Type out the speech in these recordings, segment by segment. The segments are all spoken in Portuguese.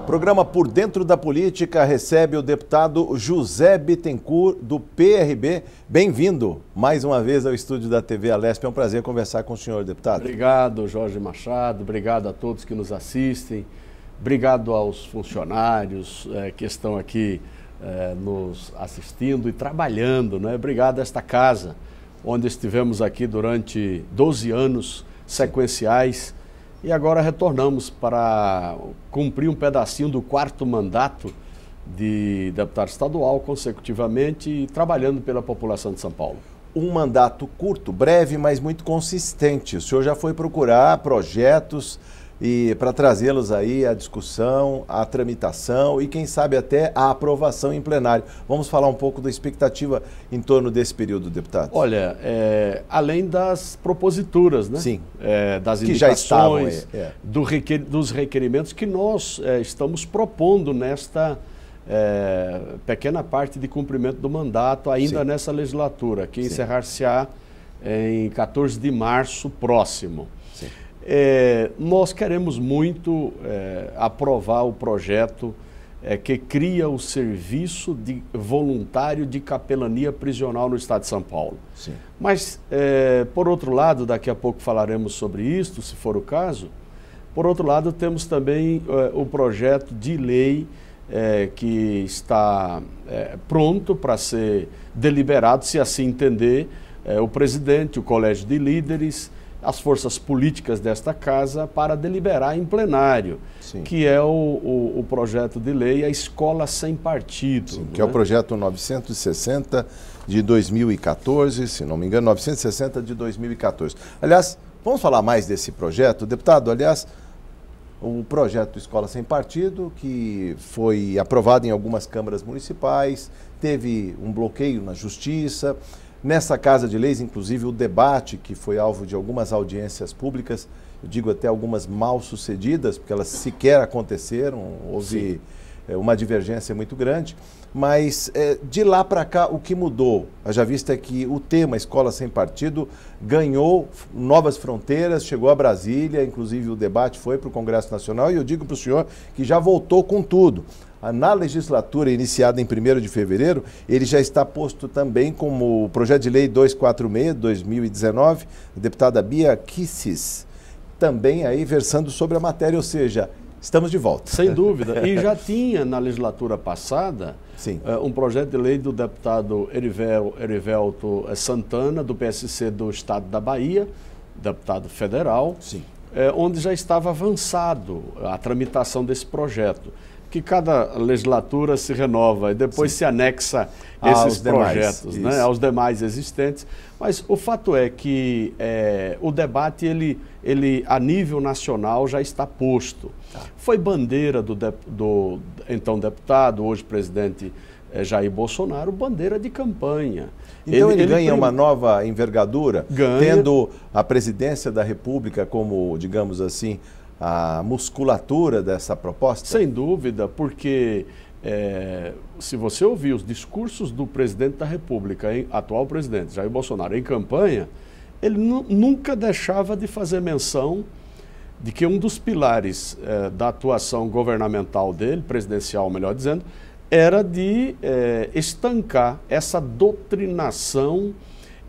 Programa Por Dentro da Política recebe o deputado José Bittencourt, do PRB. Bem-vindo mais uma vez ao estúdio da TV Alesp. É um prazer conversar com o senhor, deputado. Obrigado, Jorge Machado. Obrigado a todos que nos assistem. Obrigado aos funcionários que estão aqui nos assistindo e trabalhando, né? Obrigado a esta casa, onde estivemos aqui durante 12 anos sequenciais. E agora retornamos para cumprir um pedacinho do 4º mandato de deputado estadual consecutivamente e trabalhando pela população de São Paulo. Um mandato curto, breve, mas muito consistente. O senhor já foi procurar projetos e para trazê-los aí à discussão, à tramitação e quem sabe até à aprovação em plenário. Vamos falar um pouco da expectativa em torno desse período, deputado. Olha, além das proposituras, né? Sim. Das que já estavam, dos requerimentos que nós estamos propondo nesta pequena parte de cumprimento do mandato ainda nessa legislatura, que encerrar-se-á em 14 de março próximo. Sim. Nós queremos muito aprovar o projeto que cria o serviço voluntário de capelania prisional no estado de São Paulo. Sim. Mas, por outro lado, daqui a pouco falaremos sobre isso, se for o caso. Por outro lado, temos também o projeto de lei que está pronto para ser deliberado, se assim entender, o presidente, o colégio de líderes, as forças políticas desta casa para deliberar em plenário, Sim. que é o projeto de lei A Escola Sem Partido. Sim, que é o projeto 960 de 2014, se não me engano, 960 de 2014. Aliás, vamos falar mais desse projeto, deputado? Aliás, o projeto Escola Sem Partido, que foi aprovado em algumas câmaras municipais, teve um bloqueio na Justiça. Nessa Casa de Leis, inclusive, o debate, que foi alvo de algumas audiências públicas, eu digo até algumas mal sucedidas, porque elas sequer aconteceram, houve uma divergência muito grande, mas de lá para cá o que mudou? Haja vista que o tema Escola Sem Partido ganhou novas fronteiras, chegou a Brasília, inclusive o debate foi para o Congresso Nacional, e eu digo para o senhor que já voltou com tudo. Na legislatura iniciada em 1º de fevereiro, ele já está posto também como o projeto de lei 246 de 2019, a deputada Bia Kicis, também aí versando sobre a matéria, ou seja, estamos de volta. Sem dúvida. E já tinha na legislatura passada um projeto de lei do deputado Erivelto Santana, do PSC do estado da Bahia, deputado federal, onde já estava avançado a tramitação desse projeto. Que cada legislatura se renova e depois se anexa esses projetos, né, aos demais existentes. Mas o fato é que o debate, ele a nível nacional já está posto. Foi bandeira do então deputado, hoje presidente Jair Bolsonaro, bandeira de campanha. Então ele ganha uma nova envergadura, tendo a presidência da República como, digamos assim, a musculatura dessa proposta? Sem dúvida, porque se você ouvir os discursos do presidente da República, atual presidente Jair Bolsonaro, em campanha, ele nunca deixava de fazer menção de que um dos pilares da atuação governamental dele, presidencial melhor dizendo, era de estancar essa doutrinação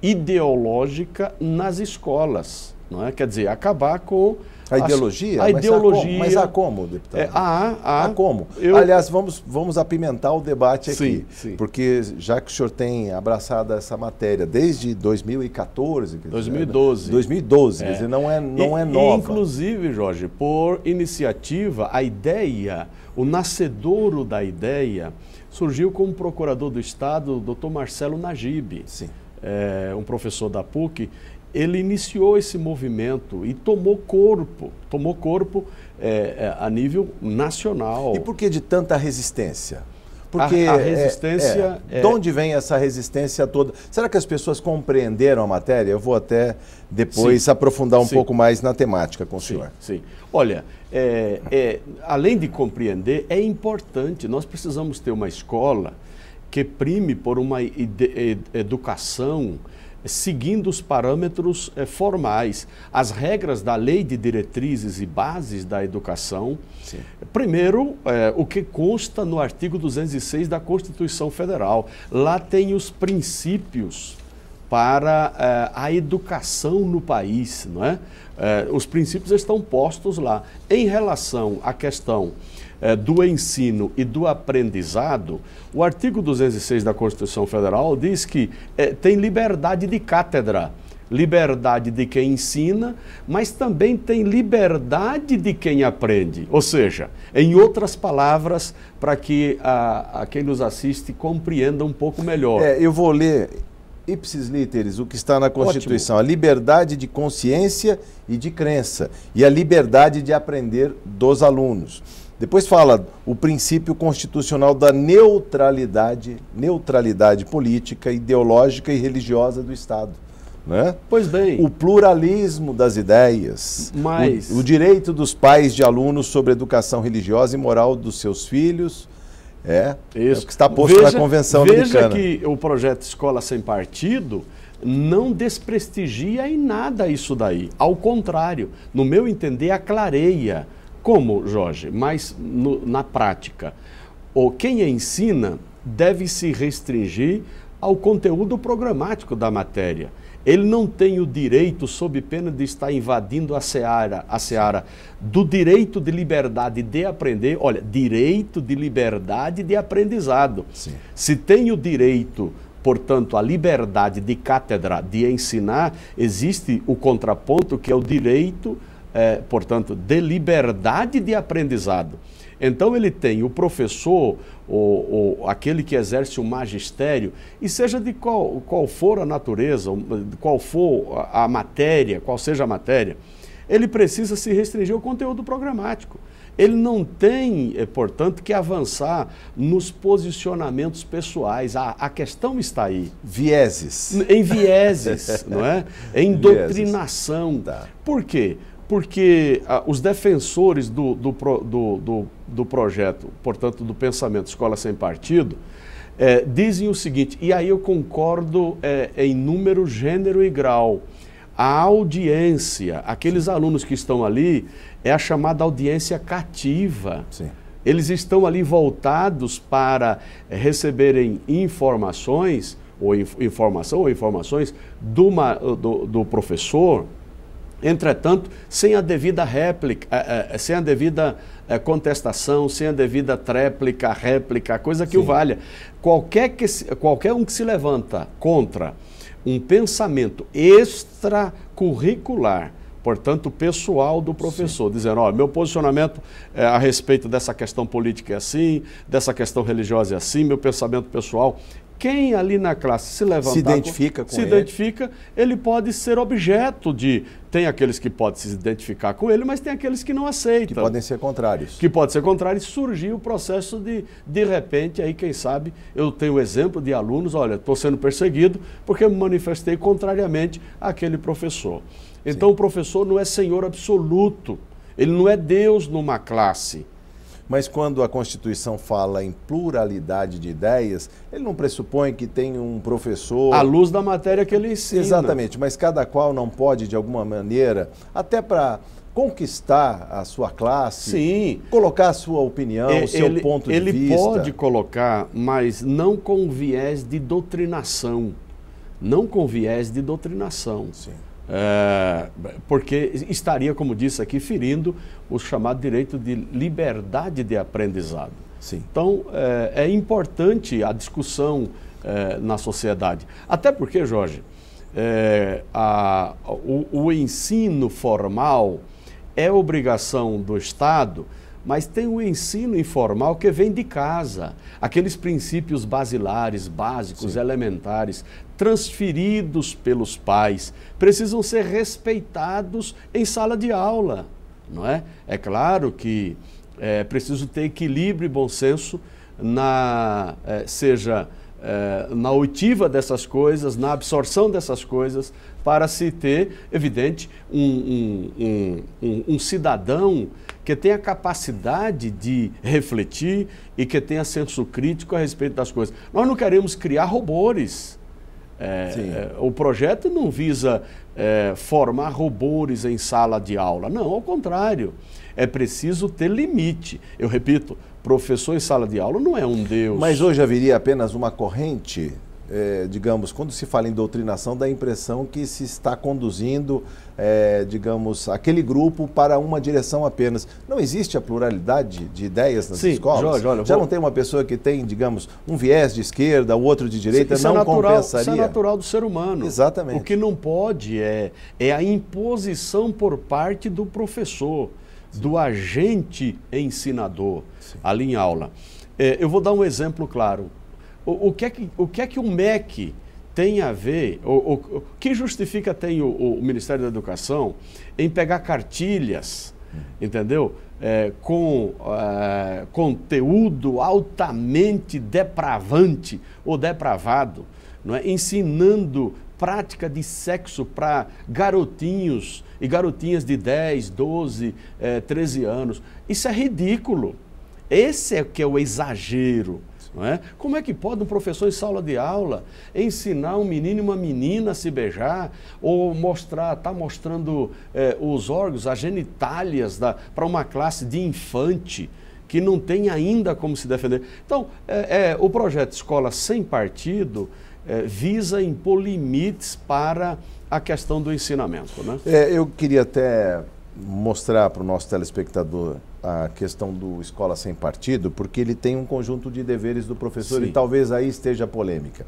ideológica nas escolas, não é? Quer dizer, acabar com a ideologia? Mas há como, deputado? Há como? Aliás, vamos apimentar o debate aqui, porque já que o senhor tem abraçado essa matéria desde 2014... 2012. 2012, quer dizer, não é nova. Inclusive, Jorge, por iniciativa, a ideia, o nascedouro da ideia, surgiu com o procurador do Estado, o Dr. Marcelo Najib, um professor da PUC. Ele iniciou esse movimento e tomou corpo a nível nacional. E por que de tanta resistência? Porque a resistência... de onde vem essa resistência toda? Será que as pessoas compreenderam a matéria? Eu vou até depois aprofundar um pouco mais na temática com o senhor. Sim. Olha, além de compreender, é importante, nós precisamos ter uma escola que prime por uma educação seguindo os parâmetros formais, as regras da Lei de Diretrizes e Bases da Educação. Sim. Primeiro, o que consta no artigo 206 da Constituição Federal. Lá tem os princípios para a educação no país, não é? Os princípios estão postos lá. Em relação à questão do ensino e do aprendizado, o artigo 206 da Constituição Federal diz que tem liberdade de cátedra, liberdade de quem ensina, mas também tem liberdade de quem aprende. Ou seja, em outras palavras, para que quem nos assiste compreenda um pouco melhor. Eu vou ler ipsis literis o que está na Constituição. Ótimo. A liberdade de consciência e de crença e a liberdade de aprender dos alunos. Depois fala o princípio constitucional da neutralidade política, ideológica e religiosa do Estado. Né? Pois bem. O pluralismo das ideias, o direito dos pais de alunos sobre a educação religiosa e moral dos seus filhos, é o que está posto na Convenção Americana. Veja que o projeto Escola Sem Partido não desprestigia em nada isso daí. Ao contrário, no meu entender, aclareia. Como, Jorge? Mas na prática, quem ensina deve se restringir ao conteúdo programático da matéria. Ele não tem o direito, sob pena de estar invadindo a seara do direito de liberdade de aprender. Olha, direito de liberdade de aprendizado. Sim. Se tem o direito, portanto, a liberdade de cátedra, de ensinar, existe o contraponto que é o direito, portanto, de liberdade de aprendizado. Então ele tem o professor, aquele que exerce o magistério, e seja de qual for a natureza, qual for a matéria, qual seja a matéria, ele precisa se restringir ao conteúdo programático. Ele não tem, portanto, que avançar nos posicionamentos pessoais. A questão está aí. Vieses. Em vieses, não é? Em doutrinação. Tá. Por quê? Porque os defensores do projeto, portanto, do pensamento Escola Sem Partido, dizem o seguinte, e aí eu concordo em número, gênero e grau. A audiência, aqueles alunos que estão ali, é a chamada audiência cativa. Sim. Eles estão ali voltados para receberem informações, ou informações do professor. Entretanto, sem a devida réplica, sem a devida contestação, sem a devida réplica, coisa que o valha. Qualquer um que se levanta contra um pensamento extracurricular, portanto, pessoal do professor, dizendo, ó, meu posicionamento a respeito dessa questão política é assim, dessa questão religiosa é assim, meu pensamento pessoal. Quem ali na classe se levantar, se identifica com ele pode ser objeto de... Tem aqueles que podem se identificar com ele, mas tem aqueles que não aceitam. Que podem ser contrários. Que podem ser contrários. Surgiu o processo de repente, aí quem sabe, eu tenho exemplo de alunos, olha, estou sendo perseguido porque eu me manifestei contrariamente àquele professor. Então, sim, o professor não é senhor absoluto, ele não é Deus numa classe. Mas quando a Constituição fala em pluralidade de ideias, ele não pressupõe que tem um professor... À luz da matéria que ele ensina. Exatamente, mas cada qual não pode, de alguma maneira, até para conquistar a sua classe, sim, colocar a sua opinião, o seu ponto de vista. Ele pode colocar, mas não com viés de doutrinação. Não com viés de doutrinação. Sim. Porque estaria, como disse aqui, ferindo o chamado direito de liberdade de aprendizado. Sim. Então, é importante a discussão na sociedade. Até porque, Jorge, o ensino formal é obrigação do Estado, mas tem o ensino informal que vem de casa. Aqueles princípios basilares, básicos, sim, elementares, transferidos pelos pais, precisam ser respeitados em sala de aula, não é? É claro que é preciso ter equilíbrio e bom senso seja na oitiva dessas coisas, na absorção dessas coisas, para se ter, evidente, um cidadão que tenha capacidade de refletir e que tenha senso crítico a respeito das coisas. Nós não queremos criar robôs. O projeto não visa formar robôs em sala de aula. Não, ao contrário. É preciso ter limite. Eu repito, professor em sala de aula não é um Deus. Mas hoje haveria apenas uma corrente, digamos, quando se fala em doutrinação, dá a impressão que se está conduzindo, digamos, aquele grupo para uma direção apenas. Não existe a pluralidade de ideias nas escolas? Jorge, olha, já não tem uma pessoa que tem, digamos, um viés de esquerda, o outro de direita, isso não é natural, compensaria? Isso é natural do ser humano. Exatamente. O que não pode é a imposição por parte do professor, do agente ensinador, ali em aula. Eu vou dar um exemplo claro. O que é que o MEC tem a ver, o que justifica tem o Ministério da Educação em pegar cartilhas, entendeu? Com conteúdo altamente depravante ou depravado, não é? Ensinando prática de sexo para garotinhos e garotinhas de 10, 12, 13 anos. Isso é ridículo. Esse é que é o exagero. Não é? Como é que pode um professor em sala de aula ensinar um menino e uma menina a se beijar ou tá mostrando os órgãos, as genitálias para uma classe de infante que não tem ainda como se defender? Então, o projeto Escola Sem Partido visa impor limites para a questão do ensinamento, né? Eu queria até mostrar para o nosso telespectador a questão do Escola Sem Partido, porque ele tem um conjunto de deveres do professor. Sim. E talvez aí esteja a polêmica.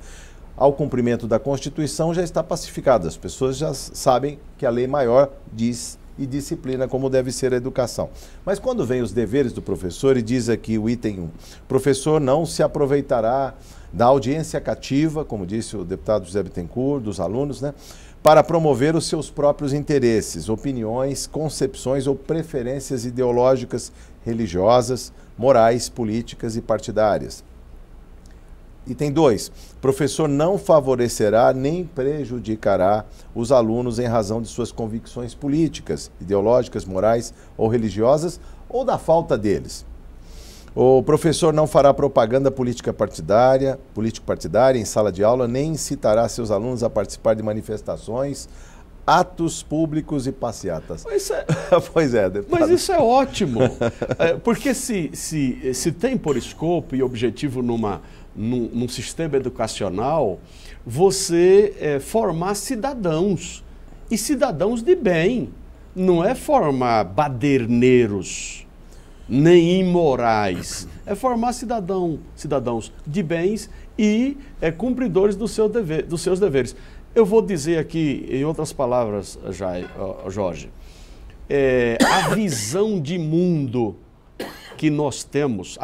Ao cumprimento da Constituição já está pacificado, as pessoas já sabem que a lei maior diz e disciplina como deve ser a educação. Mas quando vem os deveres do professor e diz aqui o item 1, professor não se aproveitará da audiência cativa, como disse o deputado José Bittencourt, dos alunos, né, para promover os seus próprios interesses, opiniões, concepções ou preferências ideológicas, religiosas, morais, políticas e partidárias. Item 2. Professor não favorecerá nem prejudicará os alunos em razão de suas convicções políticas, ideológicas, morais ou religiosas ou da falta deles. O professor não fará propaganda político-partidária em sala de aula, nem incitará seus alunos a participar de manifestações, atos públicos e passeatas. Pois é, deputado. Mas isso é ótimo, porque se tem por escopo e objetivo num sistema educacional, você formar cidadãos, e cidadãos de bem, não é formar baderneiros, nem imorais, é formar cidadãos de bens e cumpridores dos seus deveres. Eu vou dizer aqui, em outras palavras, Jorge, a visão de mundo que nós temos,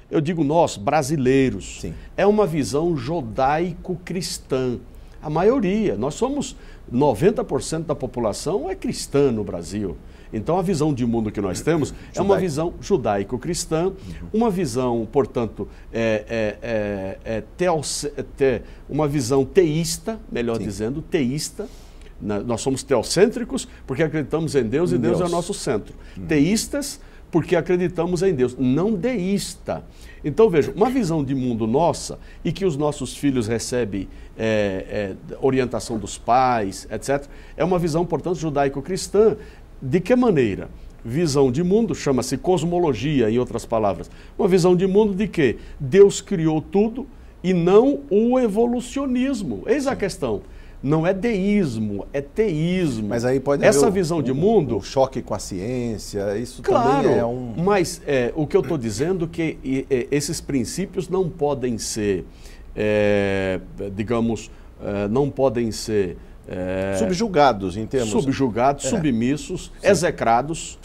eu digo nós, brasileiros, sim, é uma visão judaico-cristã. A maioria, nós somos 90% da população é cristã no Brasil. Então, a visão de mundo que nós temos é uma visão judaico-cristã, uma visão, portanto, uma visão teísta, melhor dizendo, teísta. Nós somos teocêntricos porque acreditamos em Deus e Deus é o nosso centro. Teístas porque acreditamos em Deus, não deísta. Então, veja, uma visão de mundo nossa e que os nossos filhos recebem orientação dos pais, etc., é uma visão, portanto, judaico-cristã. De que maneira? Visão de mundo, chama-se cosmologia, em outras palavras. Uma visão de mundo de que Deus criou tudo e não o evolucionismo. Eis a questão. Não é deísmo, é teísmo. Mas aí pode haver essa visão de mundo... um choque com a ciência, isso claro, também é um... Mas o que eu estou dizendo é que esses princípios não podem ser, não podem ser... subjugados, em termos... Subjugados, submissos, sim, execrados,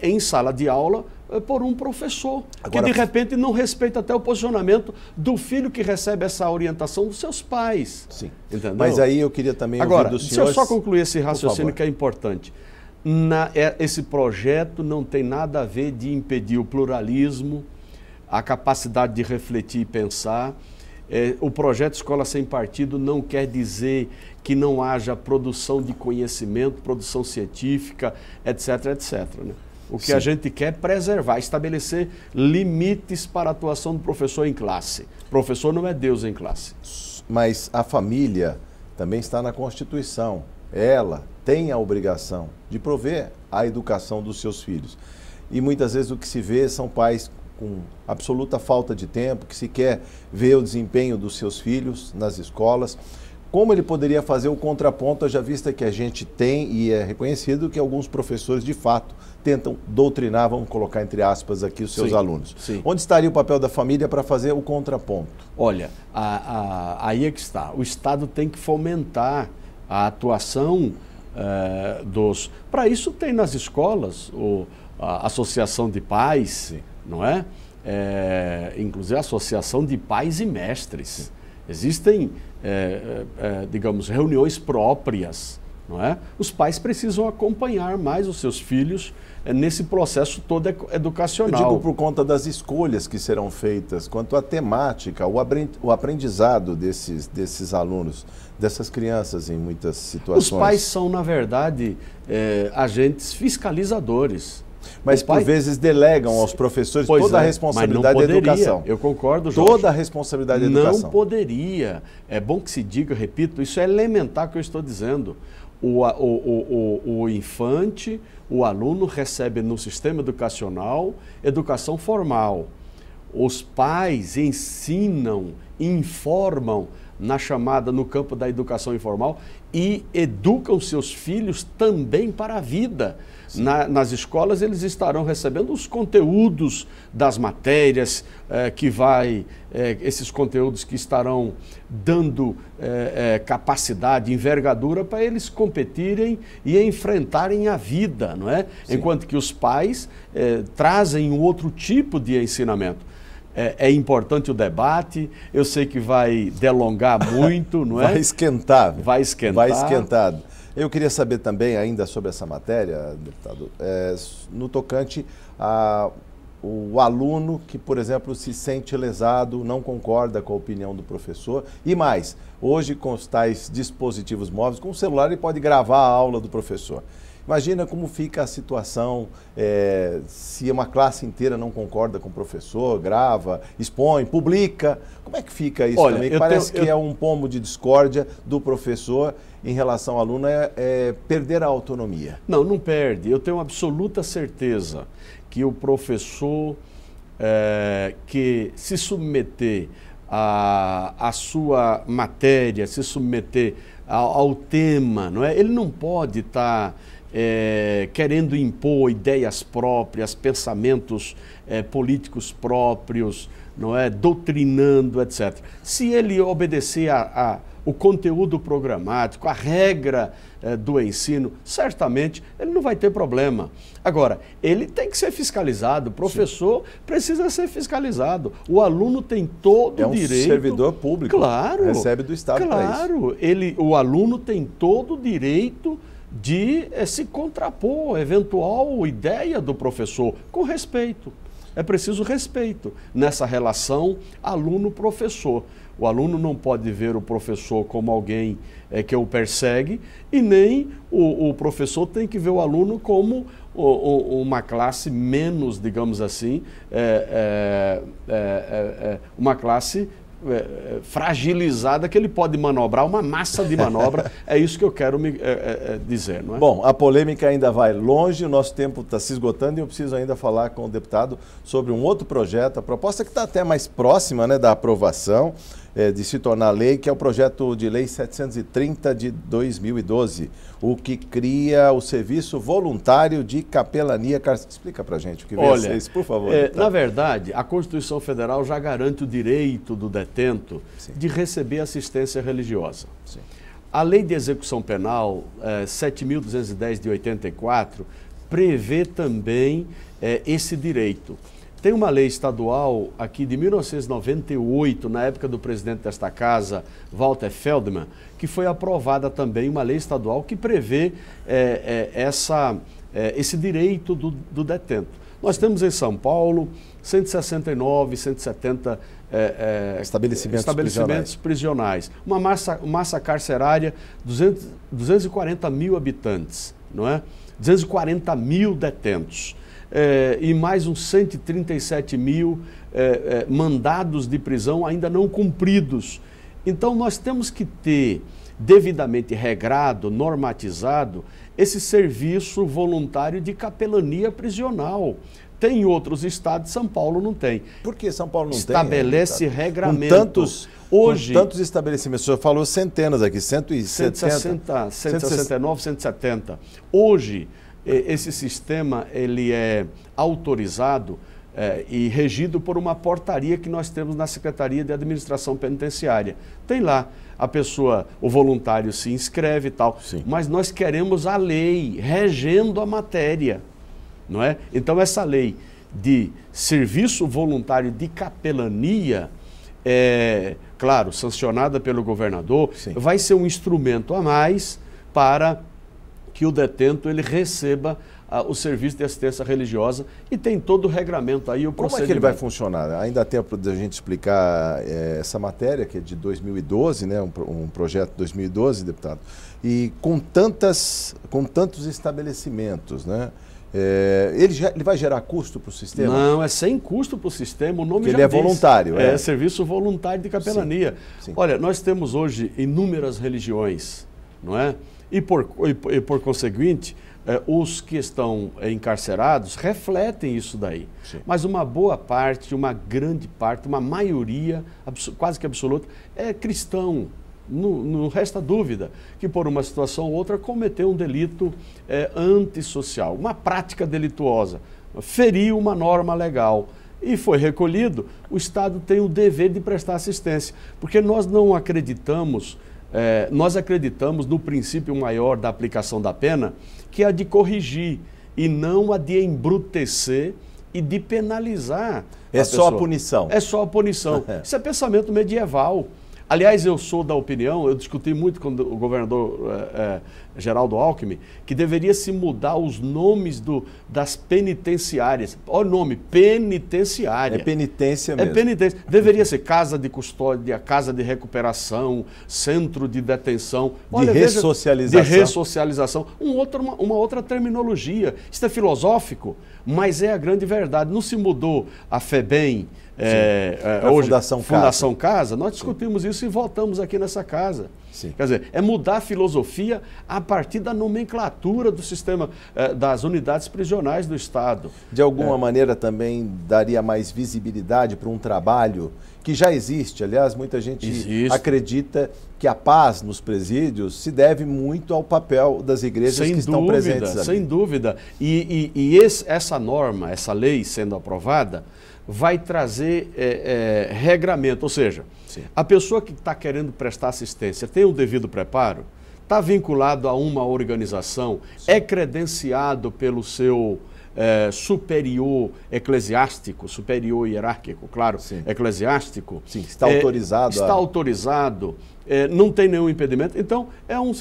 em sala de aula por um professor, agora, que de repente não respeita até o posicionamento do filho que recebe essa orientação dos seus pais. Sim. Entendeu? Mas aí eu queria também agora, ouvir dos senhores... Deixa eu só concluir esse raciocínio que é importante. Esse projeto não tem nada a ver de impedir o pluralismo, a capacidade de refletir e pensar. O projeto Escola Sem Partido não quer dizer que não haja produção de conhecimento, produção científica, etc., etc., né? O que a gente quer é preservar, estabelecer limites para a atuação do professor em classe. O professor não é Deus em classe. mas a família também está na Constituição. Ela tem a obrigação de prover a educação dos seus filhos. E muitas vezes o que se vê são pais com absoluta falta de tempo, que sequer vê o desempenho dos seus filhos nas escolas. Como ele poderia fazer o contraponto, já vista que a gente tem e é reconhecido que alguns professores, de fato, tentam doutrinar, vamos colocar entre aspas aqui, os seus alunos. Sim. Onde estaria o papel da família para fazer o contraponto? Olha, aí é que está. O Estado tem que fomentar a atuação dos... Para isso tem nas escolas a associação de pais, sim, não é? Inclusive a associação de pais e mestres. Sim. Existem, digamos, reuniões próprias, não é? Os pais precisam acompanhar mais os seus filhos nesse processo todo educacional. Eu digo por conta das escolhas que serão feitas, quanto à temática, o aprendizado desses alunos, dessas crianças em muitas situações. Os pais são, na verdade, agentes fiscalizadores. Mas por vezes delegam aos professores toda a responsabilidade da educação. Eu concordo, Jorge. Toda a responsabilidade da educação. Não poderia. É bom que se diga, repito, isso é elementar que eu estou dizendo. O infante, o aluno recebe no sistema educacional educação formal. Os pais ensinam, informam no campo da educação informal e educam seus filhos também para a vida. Nas escolas eles estarão recebendo os conteúdos das matérias, esses conteúdos que estarão dando capacidade, envergadura para eles competirem e enfrentarem a vida, não é? Sim. Enquanto que os pais trazem um outro tipo de ensinamento. É importante o debate, eu sei que vai delongar muito, não é? Vai esquentar. Vai esquentar. Vai esquentar. Eu queria saber também, ainda sobre essa matéria, deputado, no tocante ao aluno que, por exemplo, se sente lesado, não concorda com a opinião do professor. E mais, hoje com os tais dispositivos móveis, com o celular ele pode gravar a aula do professor. Imagina como fica a situação se uma classe inteira não concorda com o professor, grava, expõe, publica. Como é que fica isso? Olha, também? Parece que é um pombo de discórdia do professor em relação ao aluno, perder a autonomia. Não, não perde. Eu tenho absoluta certeza que o professor que se submeter à sua matéria, se submeter ao tema, não é? Ele não pode estar querendo impor ideias próprias, pensamentos políticos próprios, não é? Doutrinando, etc. Se ele obedecer o conteúdo programático, a regra do ensino, certamente ele não vai ter problema. Agora, ele tem que ser fiscalizado, o professor precisa ser fiscalizado, o aluno tem todo o direito... É um servidor público, claro, recebe do Estado para isso. Claro, o aluno tem todo o direito de se contrapor à eventual ideia do professor, com respeito. É preciso respeito nessa relação aluno-professor. O aluno não pode ver o professor como alguém que o persegue e nem o professor tem que ver o aluno como uma classe menos, digamos assim, uma classe fragilizada que ele pode manobrar, uma massa de manobra. É isso que eu quero dizer, não é? Bom, a polêmica ainda vai longe, o nosso tempo está se esgotando e eu preciso ainda falar com o deputado sobre um outro projeto, a proposta que está até mais próxima, né, da aprovação, de se tornar lei, que é o projeto de lei 730 de 2012, o que cria o serviço voluntário de capelania. Explica para a gente o que vem a ser isso, por favor. Na verdade, a Constituição Federal já garante o direito do detento de receber assistência religiosa. Sim. A Lei de Execução Penal 7.210 de 84 prevê também esse direito. Tem uma lei estadual aqui de 1998, na época do presidente desta casa, Walter Feldman, que foi aprovada também uma lei estadual que prevê esse direito do detento. Nós temos em São Paulo 169, 170 estabelecimentos prisionais. Uma massa carcerária, 240 mil habitantes, não é? 240 mil detentos. E mais uns 137 mil mandados de prisão ainda não cumpridos. Então nós temos que ter devidamente regrado, normatizado, esse serviço voluntário de capelania prisional. Tem em outros estados, São Paulo não tem. Por que São Paulo não Estabelece tem? regramentos. Hoje, com tantos estabelecimentos, o senhor falou centenas aqui, 170. 169, 170. Hoje, esse sistema ele é autorizado e regido por uma portaria que nós temos na Secretaria de Administração Penitenciária. Tem lá, a pessoa, o voluntário se inscreve e tal, sim, mas nós queremos a lei regendo a matéria, não é? Então essa lei de serviço voluntário de capelania, claro, sancionada pelo governador, sim, vai ser um instrumento a mais para que o detento ele receba o serviço de assistência religiosa e tem todo o regramento aí, o procedimento. Como é que ele vai funcionar? Ainda há tempo de a gente explicar essa matéria, que é de 2012, né? Um projeto de 2012, deputado, e com tantos estabelecimentos, né? Ele vai gerar custo para o sistema? Não, é sem custo para o sistema, o nome já diz. Ele é voluntário. É serviço voluntário de capelania. Sim, sim. Olha, nós temos hoje inúmeras religiões, não é? E por conseguinte, os que estão encarcerados refletem isso daí. Sim. Mas uma boa parte, uma grande parte, uma maioria, quase que absoluta, é cristão. Não resta dúvida que por uma situação ou outra cometeu um delito antissocial, uma prática delituosa, feriu uma norma legal e foi recolhido. O Estado tem o dever de prestar assistência, porque nós não acreditamos, nós acreditamos no princípio maior da aplicação da pena, que é a de corrigir e não a de embrutecer e de penalizar. É só a punição. É só a punição. Isso é pensamento medieval. Aliás, eu sou da opinião, eu discuti muito com o governador Geraldo Alckmin, que deveria se mudar os nomes das penitenciárias. Olha o nome, penitenciária. É penitência mesmo. É penitência. Deveria ser casa de custódia, casa de recuperação, centro de detenção. Olha, de ressocialização. De ressocialização. Uma outra terminologia. Isso é filosófico, mas é a grande verdade. Não se mudou a FEBEM, hoje, Fundação Casa, nós discutimos isso e voltamos aqui nessa casa. Sim. Quer dizer, é mudar a filosofia a partir da nomenclatura do sistema das unidades prisionais do Estado. De alguma maneira também daria mais visibilidade para um trabalho que já existe. Aliás, muita gente acredita que a paz nos presídios se deve muito ao papel das igrejas que estão presentes ali. Sem dúvida. Essa norma, essa lei sendo aprovada, vai trazer regramento, ou seja, sim, a pessoa que está querendo prestar assistência tem o devido preparo, está vinculado a uma organização, sim, é credenciado pelo seu superior eclesiástico, superior hierárquico, claro, sim, eclesiástico. Sim, está autorizado. Está autorizado, não tem nenhum impedimento. Então,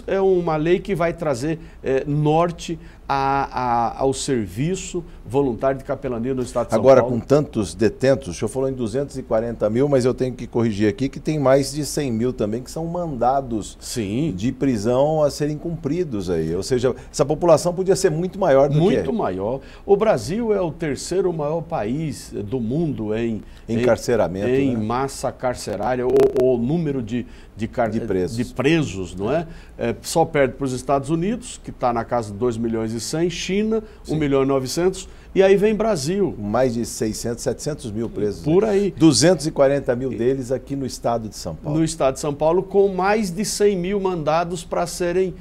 é uma lei que vai trazer norte ao serviço voluntário de capelania no Estado de São Paulo. Agora, com tantos detentos, o senhor falou em 240 mil, mas eu tenho que corrigir aqui que tem mais de 100 mil também que são mandados, sim, de prisão a serem cumpridos aí. Ou seja, essa população podia ser muito maior do que é. Muito maior. O Brasil é o terceiro maior país do mundo em encarceramento, em né? Massa carcerária, o número de presos, não é? Só perde para os Estados Unidos, que está na casa de 2 milhões e 100, China, 1 milhão e 900, e aí vem Brasil. Mais de 600, 700 mil presos. Por aí. 240 mil deles aqui no Estado de São Paulo. No Estado de São Paulo, com mais de 100 mil mandados para serem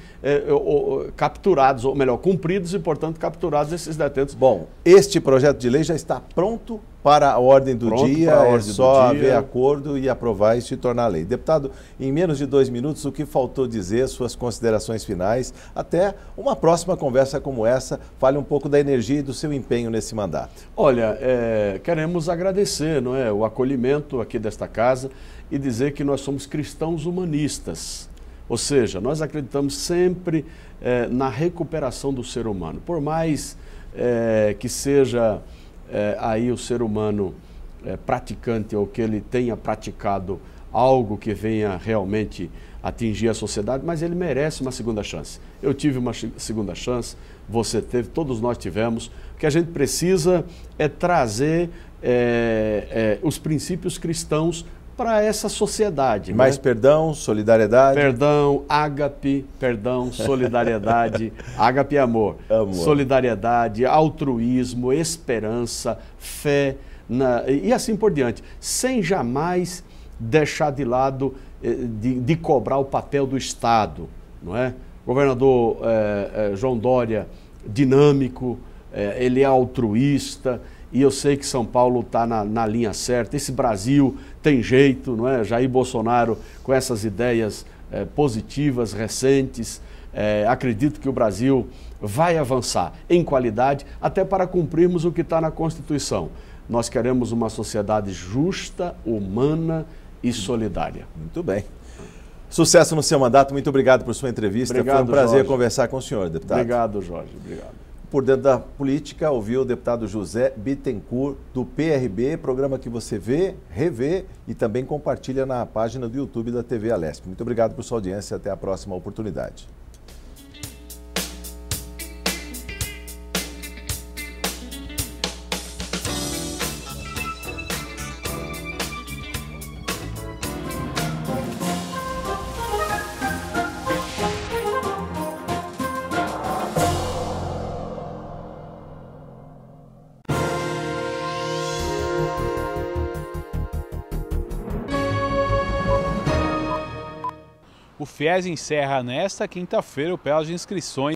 capturados, ou melhor, cumpridos e, portanto, capturados esses detentos. Bom, este projeto de lei já está pronto para a ordem do dia, é só haver acordo e aprovar e se tornar lei. Deputado, em menos de 2 minutos, o que faltou dizer, suas considerações finais, até uma próxima conversa como essa, fale um pouco da energia e do seu empenho nesse mandato. Olha, queremos agradecer, não é, o acolhimento aqui desta casa e dizer que nós somos cristãos humanistas, ou seja, nós acreditamos sempre na recuperação do ser humano, por mais que seja aí o ser humano praticante ou que ele tenha praticado algo que venha realmente atingir a sociedade, mas ele merece uma segunda chance. Eu tive uma segunda chance, você teve, todos nós tivemos. O que a gente precisa é trazer os princípios cristãos para essa sociedade. Mais perdão, solidariedade. Perdão, ágape, perdão, solidariedade, ágape é amor. Solidariedade, altruísmo, esperança, fé, e assim por diante, sem jamais deixar de lado de cobrar o papel do Estado, não é? Governador João Dória, dinâmico, ele é altruísta, e eu sei que São Paulo está na linha certa. Esse Brasil tem jeito, não é? Jair Bolsonaro com essas ideias positivas, recentes, acredito que o Brasil vai avançar em qualidade, até para cumprirmos o que está na Constituição. Nós queremos uma sociedade justa, humana e solidária. Muito bem. Sucesso no seu mandato, muito obrigado por sua entrevista. Obrigado, foi um prazer Jorge. Conversar com o senhor, deputado. Obrigado, Jorge. Obrigado. Por dentro da política, ouviu o deputado José Bittencourt, do PRB, programa que você vê, revê e também compartilha na página do YouTube da TV Alesp. Muito obrigado por sua audiência, até a próxima oportunidade. O FIES encerra nesta quinta-feira o prazo de inscrições